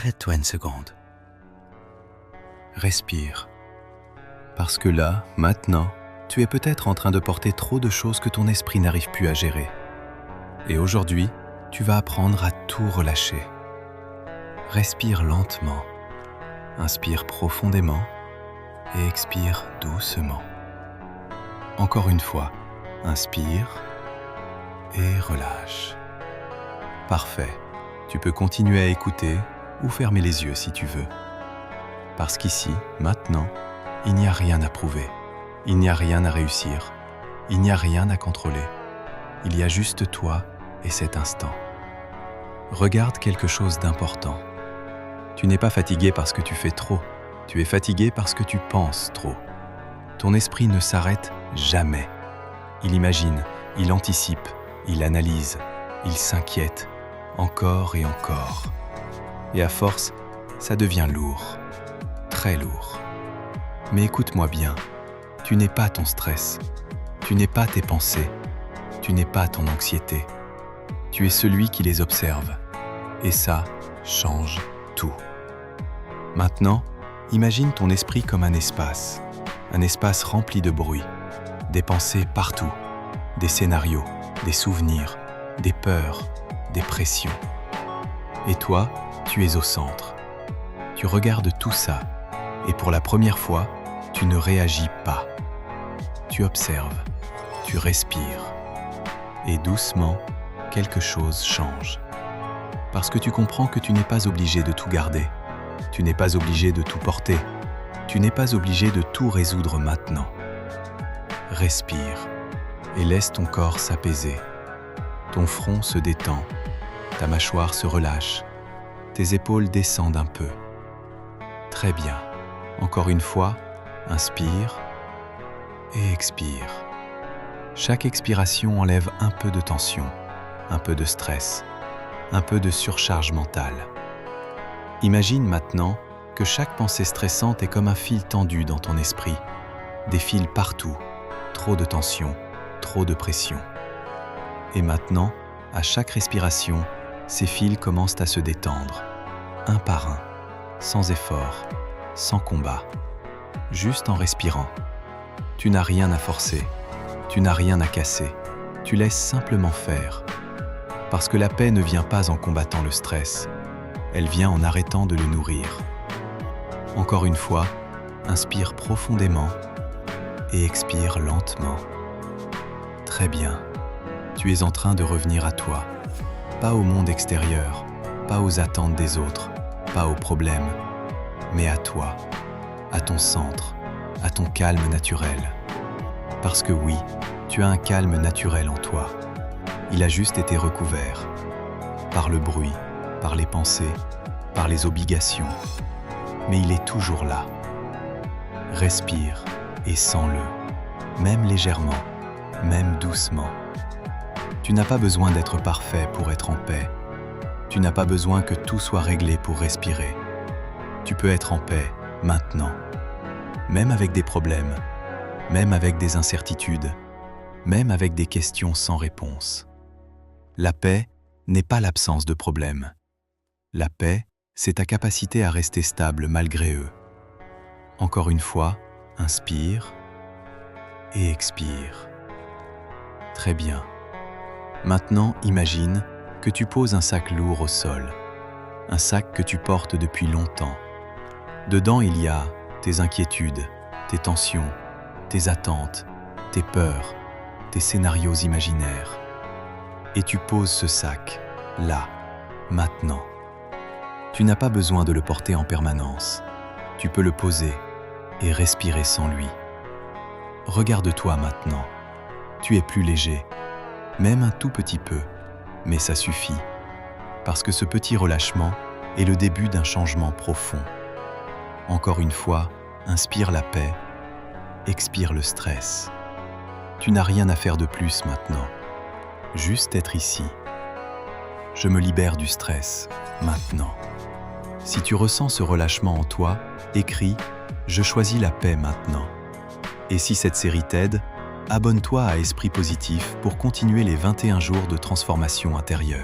arrête-toi une seconde. Respire. Parce que là, maintenant, tu es peut-être en train de porter trop de choses que ton esprit n'arrive plus à gérer. Et aujourd'hui, tu vas apprendre à tout relâcher. Respire lentement. Inspire profondément et expire doucement. Encore une fois, inspire et relâche. Parfait. Tu peux continuer à écouter ou fermer les yeux si tu veux. Parce qu'ici, maintenant, il n'y a rien à prouver. Il n'y a rien à réussir. Il n'y a rien à contrôler. Il y a juste toi et cet instant. Regarde quelque chose d'important. Tu n'es pas fatigué parce que tu fais trop. Tu es fatigué parce que tu penses trop. Ton esprit ne s'arrête jamais. Il imagine, il anticipe, il analyse, il s'inquiète, encore et encore. Et à force, ça devient lourd, très lourd. Mais écoute-moi bien, tu n'es pas ton stress, tu n'es pas tes pensées, tu n'es pas ton anxiété. Tu es celui qui les observe. Et ça change tout. Maintenant, imagine ton esprit comme un espace rempli de bruit, des pensées partout, des scénarios, des souvenirs, des peurs, des pressions. Et toi, tu es au centre. Tu regardes tout ça, et pour la première fois, tu ne réagis pas. Tu observes, tu respires, et doucement, quelque chose change. Parce que tu comprends que tu n'es pas obligé de tout garder. Tu n'es pas obligé de tout porter. Tu n'es pas obligé de tout résoudre maintenant. Respire et laisse ton corps s'apaiser. Ton front se détend, ta mâchoire se relâche, tes épaules descendent un peu. Très bien. Encore une fois, inspire et expire. Chaque expiration enlève un peu de tension, un peu de stress, un peu de surcharge mentale. Imagine maintenant que chaque pensée stressante est comme un fil tendu dans ton esprit, des fils partout, trop de tension, trop de pression. Et maintenant, à chaque respiration, ces fils commencent à se détendre, un par un, sans effort, sans combat, juste en respirant. Tu n'as rien à forcer, tu n'as rien à casser, tu laisses simplement faire. Parce que la paix ne vient pas en combattant le stress, elle vient en arrêtant de le nourrir. Encore une fois, inspire profondément et expire lentement. Très bien, tu es en train de revenir à toi, pas au monde extérieur, pas aux attentes des autres, pas aux problèmes, mais à toi, à ton centre, à ton calme naturel. Parce que oui, tu as un calme naturel en toi. Il a juste été recouvert par le bruit, par les pensées, par les obligations. Mais il est toujours là. Respire et sens-le, même légèrement, même doucement. Tu n'as pas besoin d'être parfait pour être en paix. Tu n'as pas besoin que tout soit réglé pour respirer. Tu peux être en paix maintenant, même avec des problèmes, même avec des incertitudes, même avec des questions sans réponse. La paix n'est pas l'absence de problèmes. La paix, c'est ta capacité à rester stable malgré eux. Encore une fois, inspire et expire. Très bien. Maintenant, imagine que tu poses un sac lourd au sol, un sac que tu portes depuis longtemps. Dedans, il y a tes inquiétudes, tes tensions, tes attentes, tes peurs, tes scénarios imaginaires. Et tu poses ce sac, là, maintenant. Tu n'as pas besoin de le porter en permanence. Tu peux le poser et respirer sans lui. Regarde-toi maintenant. Tu es plus léger, même un tout petit peu, mais ça suffit. Parce que ce petit relâchement est le début d'un changement profond. Encore une fois, inspire la paix, expire le stress. Tu n'as rien à faire de plus maintenant. Juste être ici. Je me libère du stress, maintenant. Si tu ressens ce relâchement en toi, écris « Je choisis la paix maintenant ». Et si cette série t'aide, abonne-toi à Esprit Positif pour continuer les 21 jours de transformation intérieure.